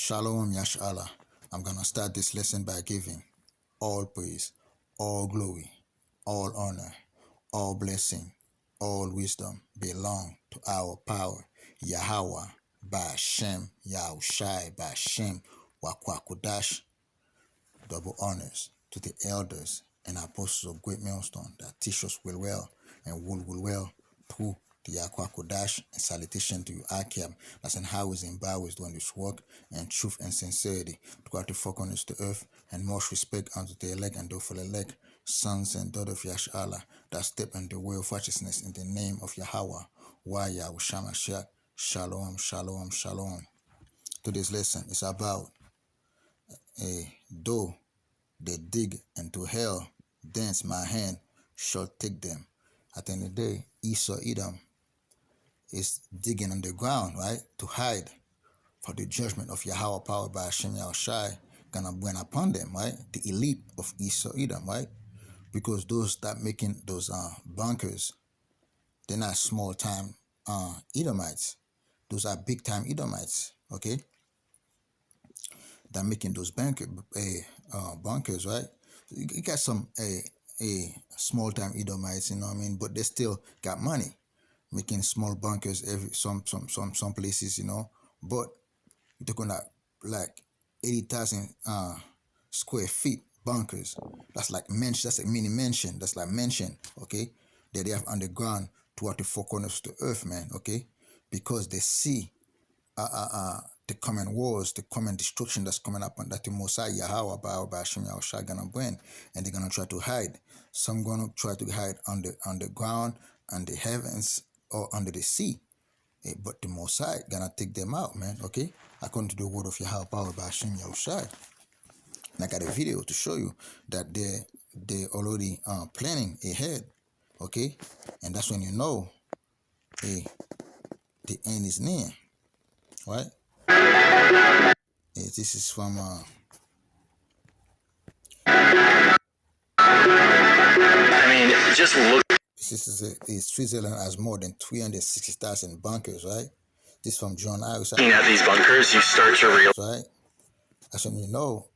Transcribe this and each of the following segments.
Shalom Yashala. I'm going to start this lesson by giving all praise, all glory, all honor, all blessing, all wisdom belong to our power, Yahweh, Ba'Shem, Yahawashi, Ba'Shem, Wakwakudash. Double honors to the elders and apostles of Great Millstone that teach us well and will well through the Yakwakodash, and salutation to you, Akim, that's in highways and byways doing this work, and truth and sincerity throughout the four corners of the earth, and most respect unto the elect and those for the elect, sons and daughters of Yashala, that step in the way of righteousness in the name of Yahweh, Yahweh, Shalom, Shalom, Shalom. Today's lesson is about though they dig into hell, thence my hand shall take them. At the end of the day, Esau, Edom, is digging underground, right, to hide for the judgment of Yahweh powered by Hashem Yahawashi gonna bring upon them, right? The elite of Esau, Edom, right? Because those that making those bunkers, they're not small time Edomites. Those are big time Edomites, okay? That making those bunkers, right? You got some a small time Edomites, you know what I mean, but they still got money, making small bunkers some places, you know. But they're gonna like 80,000 square feet bunkers. That's like mansion. That's a mini mansion. That's like mansion, okay? That they have underground throughout the four corners of the earth, man, okay? Because they see the coming wars, the coming destruction that's coming up, and that the Mosai Yahweh by Hashem Yahawashi gonna bring, and they're gonna try to hide. Some gonna try to hide on the ground, on the heavens, or under the sea. But the Mosai gonna take them out, man. Okay, according to the word of Yahweh powered by Hashem Yahawashi. And I got a video to show you that they already planning ahead. Okay, and that's when you know, the end is near. Right? This is from just look. This is Switzerland has more than 360,000 bunkers, right? This from John Iris. Looking at these bunkers, you start to realize, right? That's when you know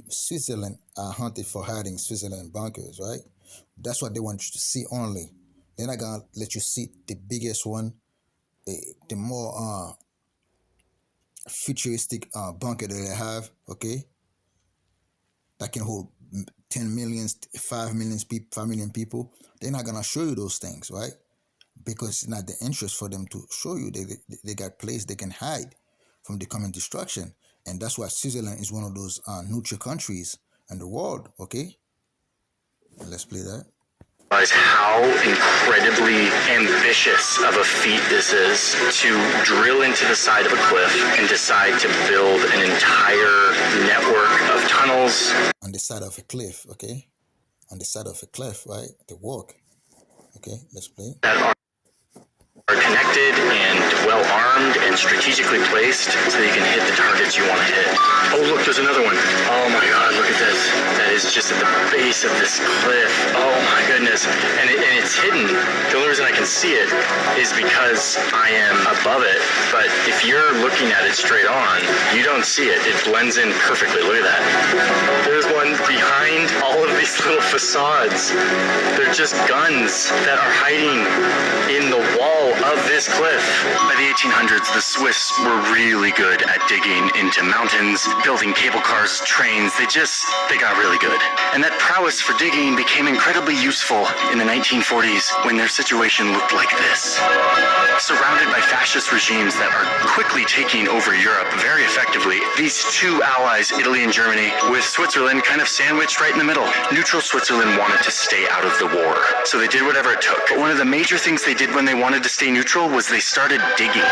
Switzerland are hunted for hiding Switzerland bunkers, right? That's what they want you to see only. They're not gonna let you see the biggest one, the more futuristic bunker that they have, okay? That can hold 10 million, 5 million people. They're not gonna show you those things, right? Because it's not the interest for them to show you. They got place they can hide from the coming destruction. And that's why Switzerland is one of those neutral countries in the world, okay? Let's play that. How incredibly ambitious of a feat this is to drill into the side of a cliff and decide to build an entire network of tunnels. On the side of a cliff, okay? On the side of a cliff, right? The walk. Okay, let's play. That are connected and well armed and strategically placed so that you can hit the targets you want to hit. Oh look, there's another one. Oh my god, look at this. That is just at the base of this cliff. Oh my goodness. And it's hidden. The only reason I can see it is because I am above it. But if you're looking at it straight on, you don't see it. It blends in perfectly. Look at that. There's one behind all of these little facades. They're just guns that are hiding in the wall of this cliff. By the 1800s, the Swiss were really good at digging into mountains, building cable cars, trains. They got really good. And that prowess for digging became incredibly useful in the 1940s when their situation looked like this. Surrounded by fascist regimes that are quickly taking over Europe very effectively, these two allies, Italy and Germany, with Switzerland kind of sandwiched right in the middle. Neutral Switzerland wanted to stay out of the war, so they did whatever it took. But one of the major things they did when they wanted to stay neutral was they started digging.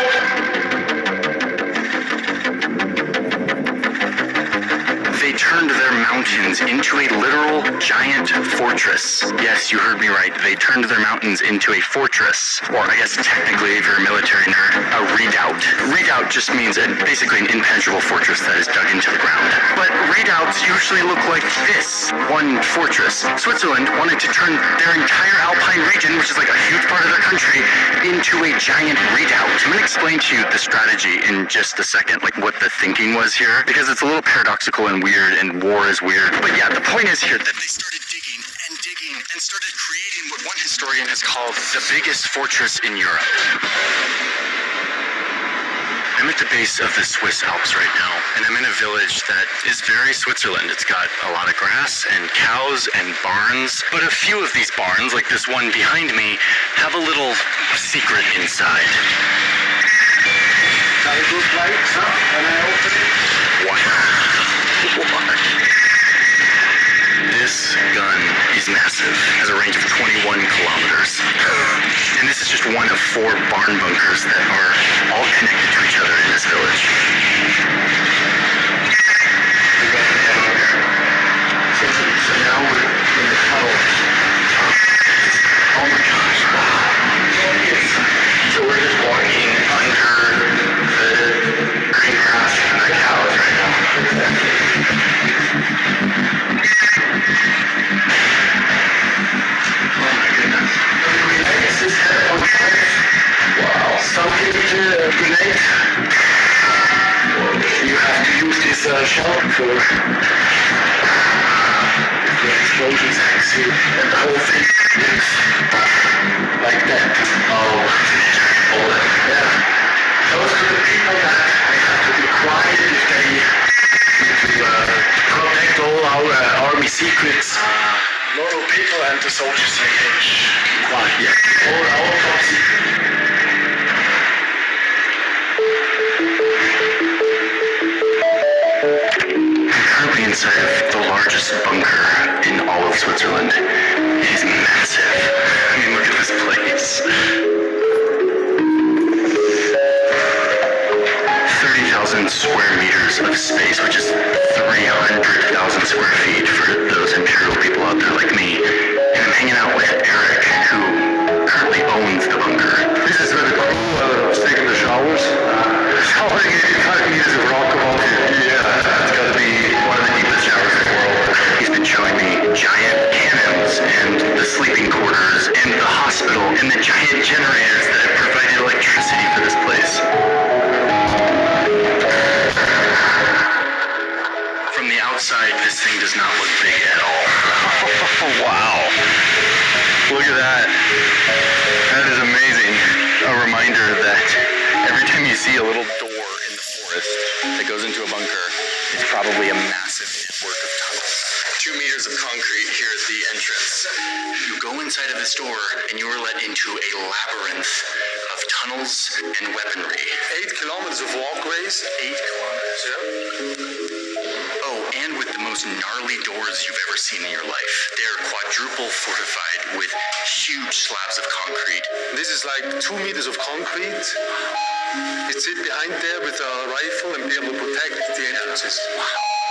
They turned their mountain mountains into a literal giant fortress. Yes, you heard me right. They turned their mountains into a fortress, or I guess technically, if you're a military nerd, a redoubt. Redoubt just means basically an impenetrable fortress that is dug into the ground. But redoubts usually look like this, one fortress. Switzerland wanted to turn their entire Alpine region, which is like a huge part of their country, into a giant redoubt. I'm going to explain to you the strategy in just a second, like what the thinking was here, because it's a little paradoxical and weird, and war is weird. But yeah, the point is here that they started digging and started creating what one historian has called the biggest fortress in Europe. I'm at the base of the Swiss Alps right now, and I'm in a village that is very Switzerland. It's got a lot of grass and cows and barns, but a few of these barns, like this one behind me, have a little secret inside. Got a good light, huh? When I open it? Wow. This gun is massive, has a range of 21 kilometers. And this is just one of 4 barn bunkers that are all connected to each other in this village. So now we're in the tunnel. Oh my gosh, wow. So we're just walking under the green grass and the cows right now. Oh my goodness. Wow. Something to grenade. You have to use this shell for the explosions actually. And the whole thing is like that. Oh, yeah. Those are the people that have to be quiet if they need to protect all our army secrets. Normal people and the soldiers say, hey, shh, quiet. Yeah. All top secret. I'm currently inside of the largest bunker in all of Switzerland. It is massive. I mean, look at this place. 30,000 square meters of space, which is 300,000 square feet for those imperial people out there like me. And I'm hanging out with Eric, who currently owns the bunker. This is where the crew was taking the showers. Showering in 5 meters of rock above you. Yeah, it's got to be one of the deepest showers in the world. He's been showing me giant cannons and the sleeping quarters and the hospital and the giant generators that have provided electricity for this place. From the outside, this thing does not look big at all. Wow. Look at that. That is amazing. A reminder that every time you see a little door in the forest that goes into a bunker, it's probably a massive network of tunnels. 2 meters of concrete here at the entrance. You go inside of this door and you are let into a labyrinth of tunnels and weaponry. 8 kilometers of walkways. 8 kilometers, Yeah. Oh, and with the most gnarly doors you've ever seen in your life. They're quadruple fortified with huge slabs of concrete. This is like 2 meters of concrete. You sit behind there with a rifle and be able to protect the entrances.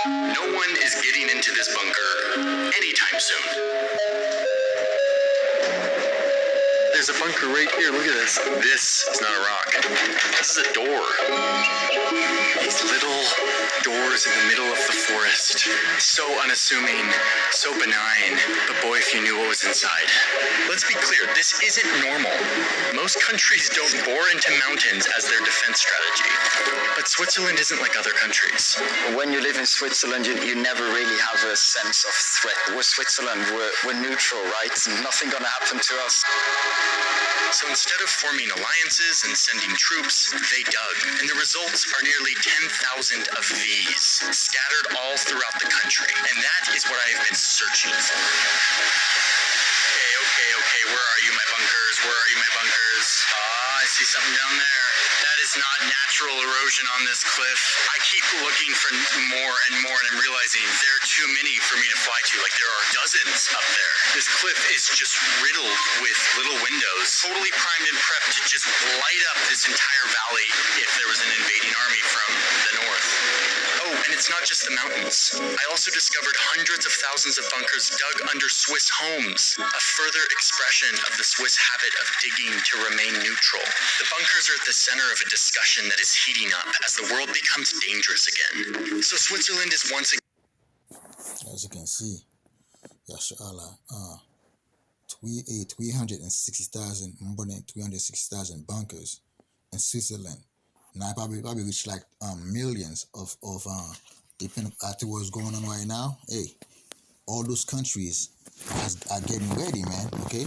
No one is getting into this bunker anytime soon. There's a bunker right here. Look at this. This is not a rock. This is a door. These little doors in the middle of the forest. So unassuming, so benign, but boy, if you knew what was inside. Let's be clear, this isn't normal. Most countries don't bore into mountains as their defense strategy. But Switzerland isn't like other countries. When you live in Switzerland, you never really have a sense of threat. We're Switzerland, we're neutral, right? Nothing gonna happen to us. So instead of forming alliances and sending troops, they dug. And the results are nearly 10,000 of these, scattered all throughout the country. And that is what I have been searching for. Okay, where are you, my bunkers? Where are you, my bunkers? I see something down there. That is not natural erosion on this cliff. I keep looking for more and more, and I'm realizing there are too many for me to fly to. Like, there are dozens up there. This cliff is just riddled with little windows, totally primed and prepped to just light up this entire valley if there was an invading army from the north. Oh, and it's not just the mountains. I also discovered hundreds of thousands of bunkers dug under Swiss homes, a further expression of the Swiss habit of digging to remain neutral. The bunkers are at the center of a discussion that is heating up as the world becomes dangerous again. So Switzerland is once again... As you can see, Yashala, 360,000, more than 360,000 bunkers in Switzerland. Now probably reach like millions of depending on what's going on right now. Hey, all those countries are getting ready, man. Okay,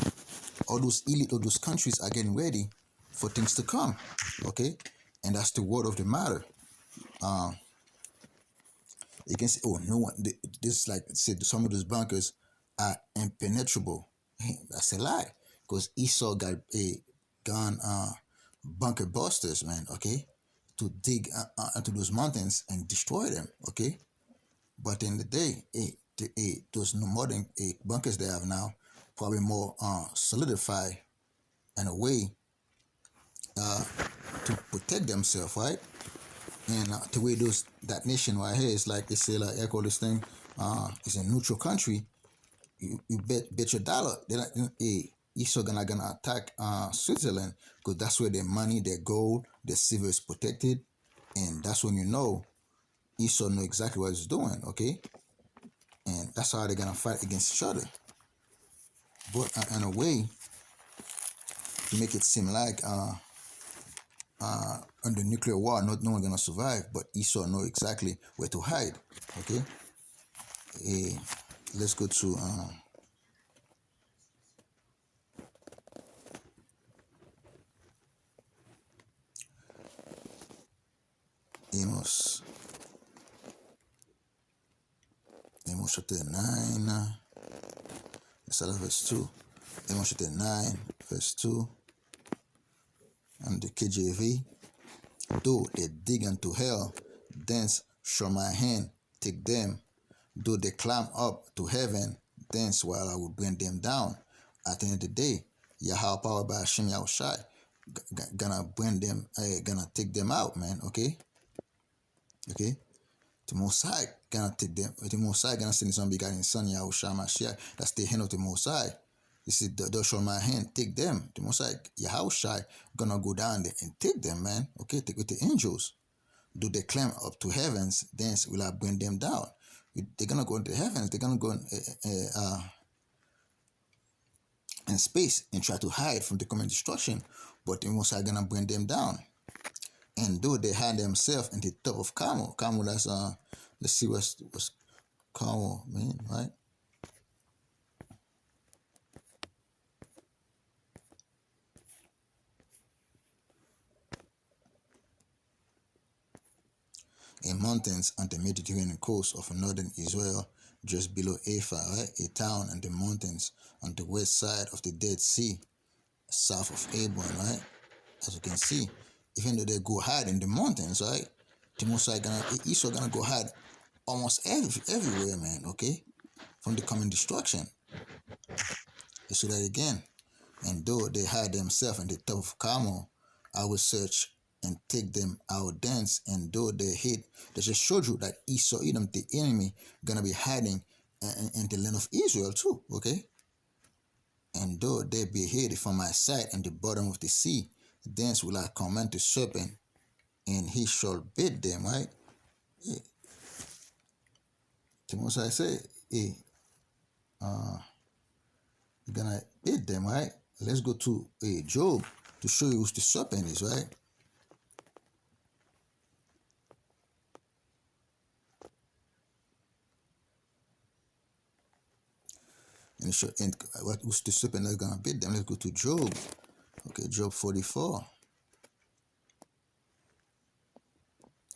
all those elite of those countries are getting ready for things to come. Okay, and that's the word of the matter. You can say, oh, no one. This is like said some of those bunkers are impenetrable. Hey, that's a lie, because Esau got a gun bunker busters, man. Okay, to dig into those mountains and destroy them. Okay, but in the day, those modern bunkers they have now probably more solidified in a way to protect themselves, right? And the way that nation right here is like they say, like echo this thing, it's a neutral country. You bet your dollar they're not Esau gonna attack Switzerland, because that's where their money, their gold, their silver is protected, and that's when you know Esau know exactly what he's doing. Okay, and that's how they're gonna fight against each other. But in a way, to make it seem like under nuclear war, no one gonna survive, but Esau know exactly where to hide. Okay, let's go to Amos chapter 9. Let's start at verse 2. Amos chapter 9, verse 2. And the KJV. Though they dig unto hell, thence shall my hand take them. Though they climb up to heaven, thence while I will bring them down. At the end of the day, Yahawashi power by Hashem Yahawashi gonna bring them, gonna take them out, man. Okay. The Most High gonna take them. The Most High gonna send His own begotten Son Yahawashi Mashiach. That's the hand of the Most High. This is thou shall my hand take them. The Most High Yahawashi gonna go down there and take them, man. Okay, take with the angels. Do they climb up to heavens? Thence will I bring them down. They're gonna go into the heavens. They're gonna go in space and try to hide from the coming destruction. But the Most High gonna bring them down. And though they hide themselves in the top of Carmel, that's let's see what's Carmel mean, right? In mountains on the Mediterranean coast of northern Israel, just below Epha, right? A town in the mountains on the west side of the Dead Sea, south of Abram, right? As you can see, even though they go hide in the mountains, right? The Most High Esau gonna go hide almost everywhere, man. Okay, from the coming destruction. Let's do that again. And though they hide themselves in the top of Carmel, I will search and take them out thence. And though they hid, they just showed you that Esau, Edom, the enemy, gonna be hiding in the land of Israel too. Okay. And though they be hid from my sight in the bottom of the sea, thence will I command the serpent, and he shall bite them, right? Yeah. The Most High say, you're gonna bite them, right? Let's go to Job to show you who the serpent is, right? And what was the serpent that's gonna bite them? Let's go to Job. Okay, Job 44.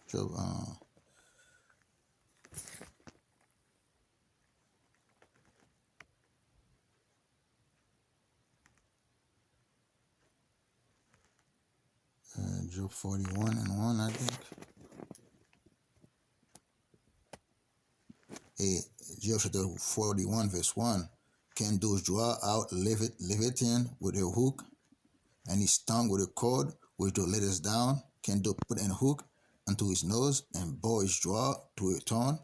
Job Job 41 and 1, I think. Job chapter 41 verse 1. Can those draw out Leviathan with a hook, and his tongue with a cord, which thou lettest down? Can thou put an hook unto his nose, and bow his jaw to a turn?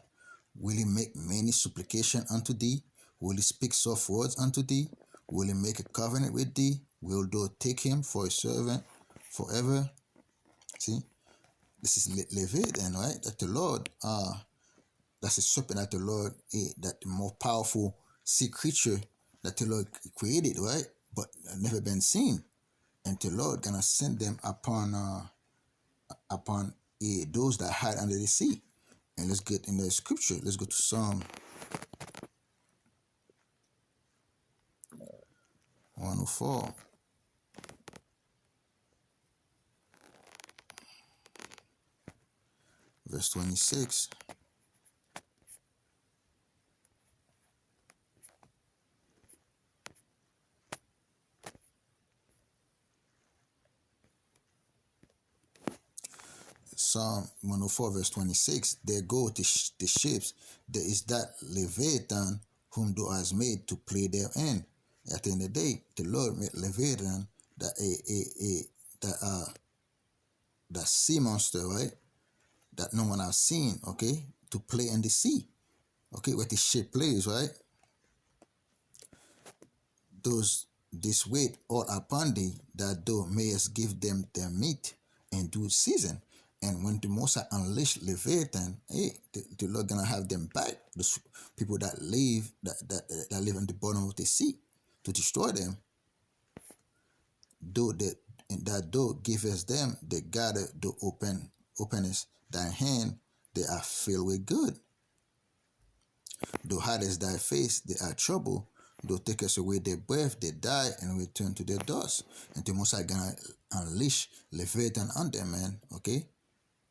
Will he make many supplication unto thee? Will he speak soft words unto thee? Will he make a covenant with thee? Will thou take him for a servant forever? See, this is Leviathan, right? That the Lord, that's a serpent that the Lord, that the more powerful sea creature that the Lord created, right? But never been seen. And the Lord gonna send them upon those that hide under the sea. And let's get in the scripture. Let's go to Psalm 104. Verse 26. Psalm 104, verse 26. There go the ships. There is that Leviathan whom thou hast made to play therein. At the end of the day, the Lord made Leviathan that sea monster, right? That no one has seen, okay? To play in the sea. Okay, where the ship plays, right? This weight all upon thee, that thou mayest give them their meat in due season. And when the Most High unleash Leviathan, the Lord gonna have them back. Those people that live that live on the bottom of the sea, to destroy them. Though that thou givest them, they gather, thou openest thy hand, they are filled with good. Thou hidest thy face, they are troubled. Thou takest away their breath, they die and return to their dust. And the Most High gonna unleash Leviathan on them, man, okay?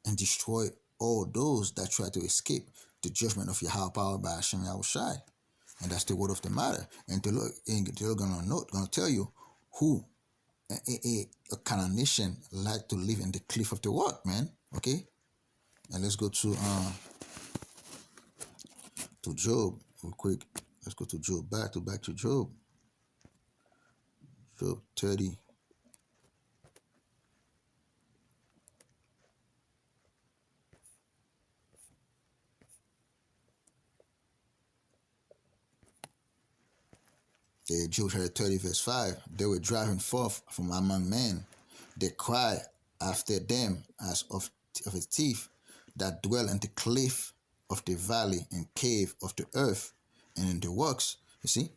And destroy all those that try to escape the judgment of Yahawashi by Hashem Yahawashi. And that's the word of the matter. And the Lord gonna tell you who a kind of nation like to live in the cliff of the rock, man. Okay? And let's go to Job real quick. Let's go to Job. Back to Job. Job 30. Job 30 verse 5. They were driving forth from among men. They cry after them as of a thief that dwell in the cliff of the valley and cave of the earth and in the works. You see,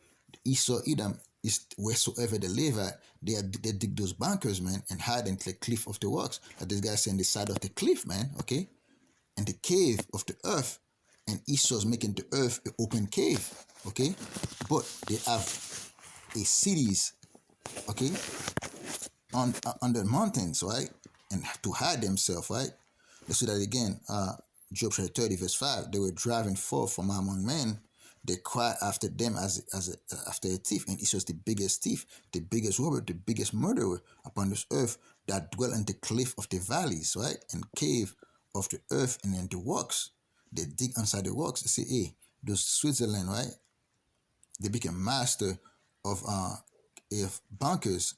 Esau, Edom is wheresoever they live at, they dig those bunkers, man, and hide in the cliff of the works. Like this guy saying, the side of the cliff, man, okay? And the cave of the earth. And Esau's making the earth an open cave, okay? But they have cities, okay, on the mountains, right? And to hide themselves, right? Let's do that again. Job 30 verse 5. They were driving forth from among men. They cry after them after a thief. And Esau's the biggest thief, the biggest robber, the biggest murderer upon this earth, that dwell in the cliff of the valleys, right? And cave of the earth and in the rocks. They dig inside the rocks. They say, hey, those Switzerland, right? They became master of if bunkers,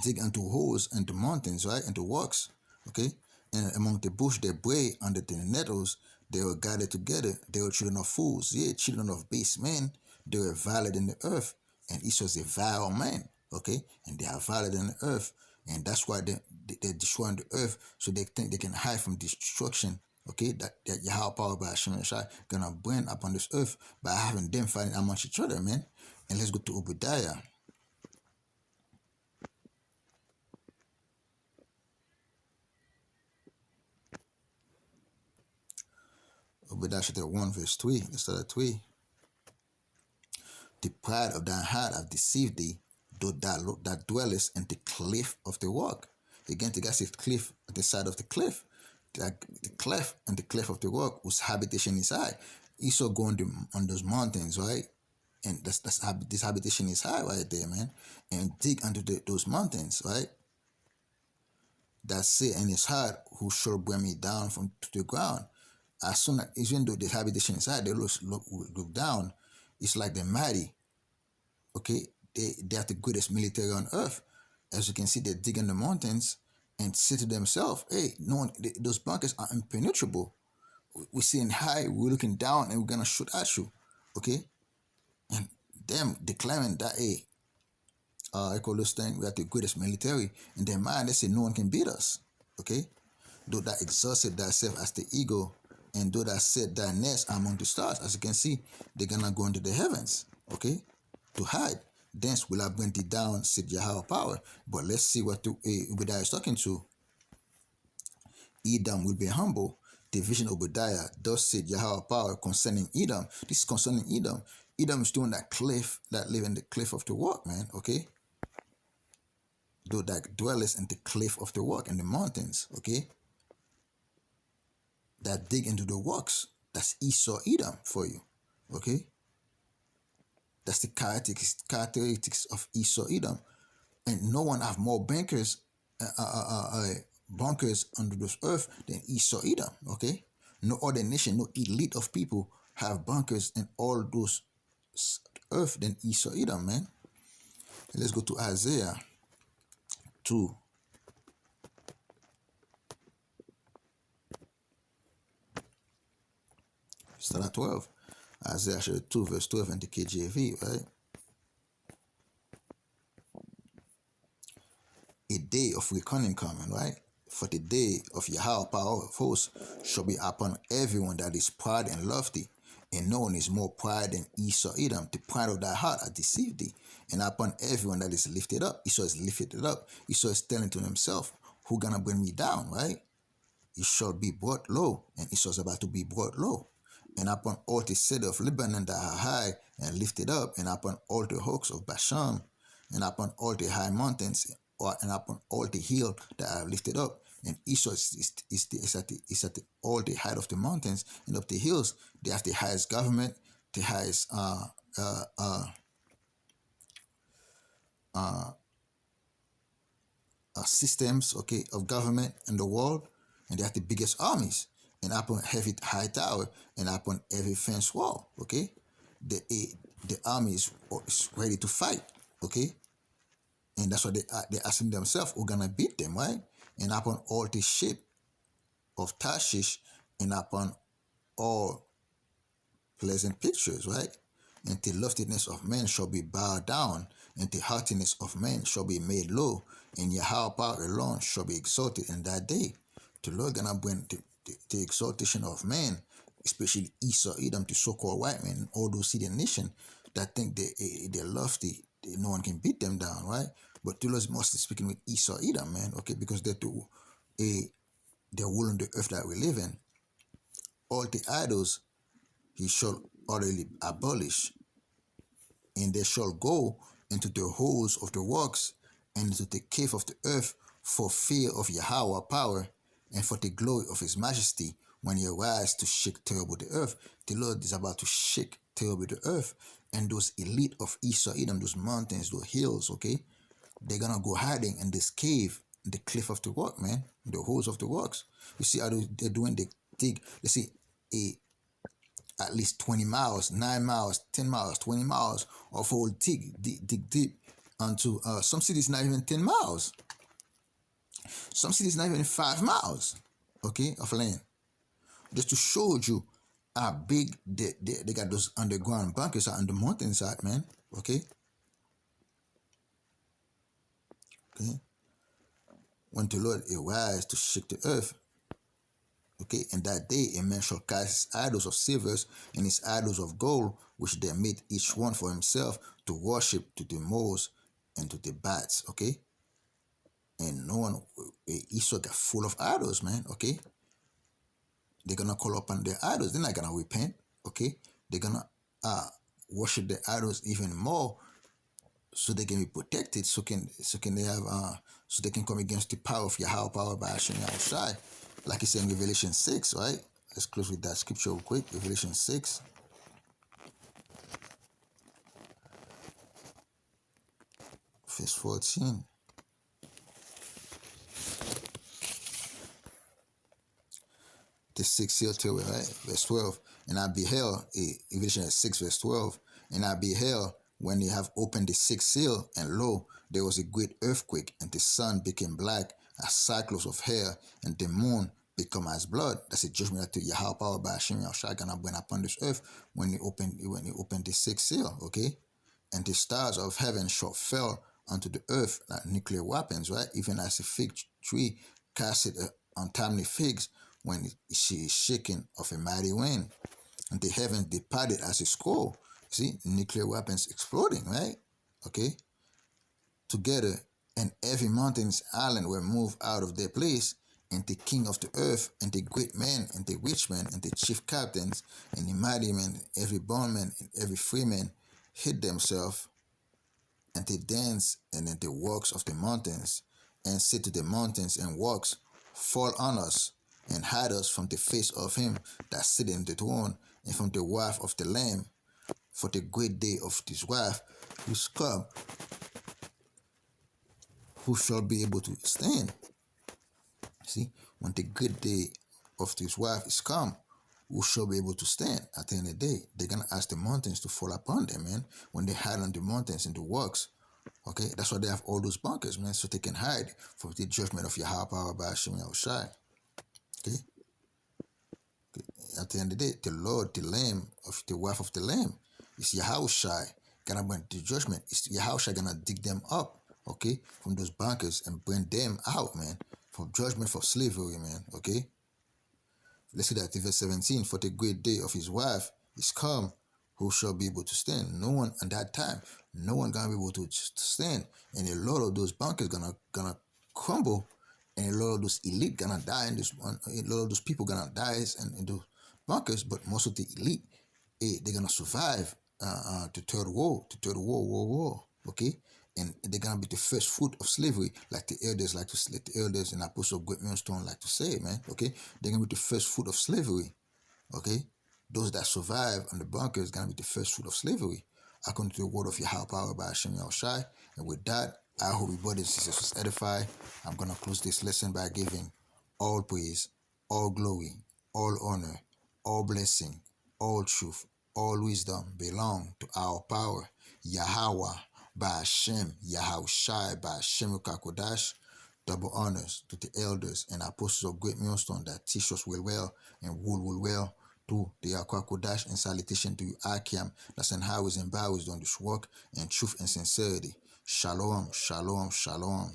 dig into holes in the mountains, right? Into rocks, okay? And among the bush, they bray under the nettles. They were gathered together. They were children of fools, children of base men. They were violent in the earth. And Esau's a vile man, okay? And they are violent in the earth. And that's why they're destroying the earth, so they think they can hide from destruction, okay? That Yahweh by Hashem Yahshai gonna bring upon this earth by having them fighting amongst each other, man. And let's go to Obadiah. Obadiah chapter 1 verse 3. Let's start at 3. The pride of thine heart have deceived thee, though that dwellest in the cliff of the rock. Again, the guy says cliff at the side of the cliff. The cliff and the cliff of the rock whose habitation is high. Esau go on those mountains, right? And this habitation is high right there, man. And dig into those mountains, right? That say in his heart, who shall bring me down from to the ground? As soon as, even though the habitation is high, they look down. It's like they're mighty. Okay, they are the greatest military on earth. As you can see, they dig in the mountains and say to themselves, hey, no one, those bunkers are impenetrable. We're sitting high, we're looking down, and we're gonna shoot at you. Okay? And them declaring that, hey, I call this thing, we are the greatest military. In their mind, they say no one can beat us. Okay? Though that exhausted thyself as the ego, and though that set thy nest among the stars, as you can see, they're gonna go into the heavens, okay, to hide. Thence will I bring thee down, said Yahweh power. But let's see what Obadiah is talking to. Edom will be humble. The vision of Obadiah, thus said Yahweh power concerning Edom. This is concerning Edom. Edom is doing that cliff, that live in the cliff of the rock, man, okay? Though that dwelleth in the cliff of the rock, in the mountains, okay? That dig into the rocks. That's Esau Edom for you. Okay? That's the characteristics of Esau Edom. And no one have more bunkers under this earth than Esau Edom. Okay? No other nation, no elite of people have bunkers in all those earth than Esau Edom, man. Let's go to Isaiah 2. Start at 12. Isaiah chapter 2, verse 12 in the KJV, right? A day of reckoning coming, right? For the day of Yahweh power of hosts shall be upon everyone that is proud and lofty, and no one is more pride than Esau Edom. The pride of thy heart hath deceived thee, and upon everyone that is lifted up. Esau is lifted up. Esau is telling to himself, who gonna bring me down, right? He shall be brought low, and Esau is about to be brought low. And upon all the cedar of Lebanon that are high and lifted up, and upon all the oaks of Bashan, and upon all the high mountains, and upon all the hills that are lifted up. And Esau is at all the height of the mountains and of the hills. They have the highest government, the highest systems, okay, of government in the world, and they have the biggest armies. And upon every high tower and upon every fence wall, okay, the army is ready to fight, okay, and that's what they're asking themselves, who's gonna beat them, right? And upon all the ship of Tarshish and upon all pleasant pictures, right? And the loftiness of men shall be bowed down, and the haughtiness of men shall be made low, and Yahweh power alone shall be exalted in that day. The Lord gonna bring the exaltation of man, especially Esau, Edom, the so-called white men, all those Syrian nations that think they're lofty, no one can beat them down, right? But the Lord is mostly speaking with Esau, Edom, man, okay, because they're ruling the earth that we live in. All the idols he shall utterly abolish, and they shall go into the holes of the rocks and into the cave of the earth for fear of Yahweh power and for the glory of his majesty when he arises to shake terrible the earth. The Lord is about to shake terrible the earth, and those elite of Esau, Edom, those mountains, those hills, okay, they're gonna go hiding in this cave, in the cliff of the rock, man, in the holes of the rocks. You see how they're doing, they dig, let's see, at least 20 miles, 9 miles, 10 miles, 20 miles of whole dig deep onto some cities not even 10 miles. Some cities not even 5 miles, okay, of land. Just to show you how big they got those underground bunkers out on the mountainside, man, okay? Okay. When the Lord arises to shake the earth, okay, and that day a man shall cast his idols of silvers and his idols of gold, which they made each one for himself to worship to the moles and to the bats, okay? And no one, Esau got full of idols, man, okay? They're gonna call upon their idols. They're not gonna repent, okay? They're gonna worship their idols even more, so they can be protected. So they have so they can come against the power of Yahweh power by Hashem Yahawashi, like he said in Revelation 6, right? Let's close with that scripture real quick. Revelation 6. Verse 14. The sixth seal till, right? Verse 12. And I beheld, Revelation 6, verse 12. And I beheld when they have opened the sixth seal, and lo, there was a great earthquake, and the sun became black as cycles of hair, and the moon become as blood. That's a judgment that Yahweh power by Hashem Yahawashi gonna bring upon this earth when he open the sixth seal, okay? And the stars of heaven shall fell onto the earth like nuclear weapons, right? Even as a fig tree casteth untimely figs when she is shaken of a mighty wind. And the heavens departed as a scroll. See, nuclear weapons exploding, right? Okay? Together, and every mountain's island were moved out of their place, and the king of the earth, and the great men, and the rich men, and the chief captains, and the mighty men, every bondman, and every freeman hid themselves, and the dens, and in the works of the mountains, and said to the mountains and works, fall on us, and hide us from the face of him that sitteth in the throne, and from the wrath of the Lamb, for the great day of this wrath is come. Who shall be able to stand? See, when the great day of this wrath is come, who shall be able to stand? At the end of the day, they're gonna ask the mountains to fall upon them, man. When they hide on the mountains in the works, okay, that's why they have all those bunkers, man, so they can hide from the judgment of Yahweh power by Hashem Yahawashi. Okay. At the end of the day, the Lord, the Lamb of the wrath of the Lamb, is Yahawashi gonna bring the judgment. It's Yahawashi gonna dig them up, okay, from those bunkers and bring them out, man, from judgment for slavery, man, okay. Let's see that in verse 17. For the great day of his wrath is come, who shall be able to stand? No one at that time, no one gonna be able to stand, and a lot of those bunkers gonna crumble, and a lot of those elite gonna die in this one. A lot of those people gonna die in those bunkers, but most of the elite, they're gonna survive the third war, okay? And they're gonna be the first fruit of slavery, like the elders the elders and Apostle Great Millstone like to say, man. Okay, they're gonna be the first fruit of slavery. Okay, those that survive on the bunkers gonna be the first fruit of slavery, according to the word of Yahweh power by Hashem Yahawashi. And with that, I hope you brothers and sisters was edified. I'm gonna close this lesson by giving all praise, all glory, all honor, all blessing, all truth, all wisdom belong to our power, Yahweh, by Hashem, Yahawashi, by Hashem Kodash. Double honors to the elders and apostles of Great Millstone that teach us well and rule well. To the Yakwa Kodash, and salutation to you, Akiam, that's in highways and byways doing this work in truth and sincerity. Shalom, shalom, shalom.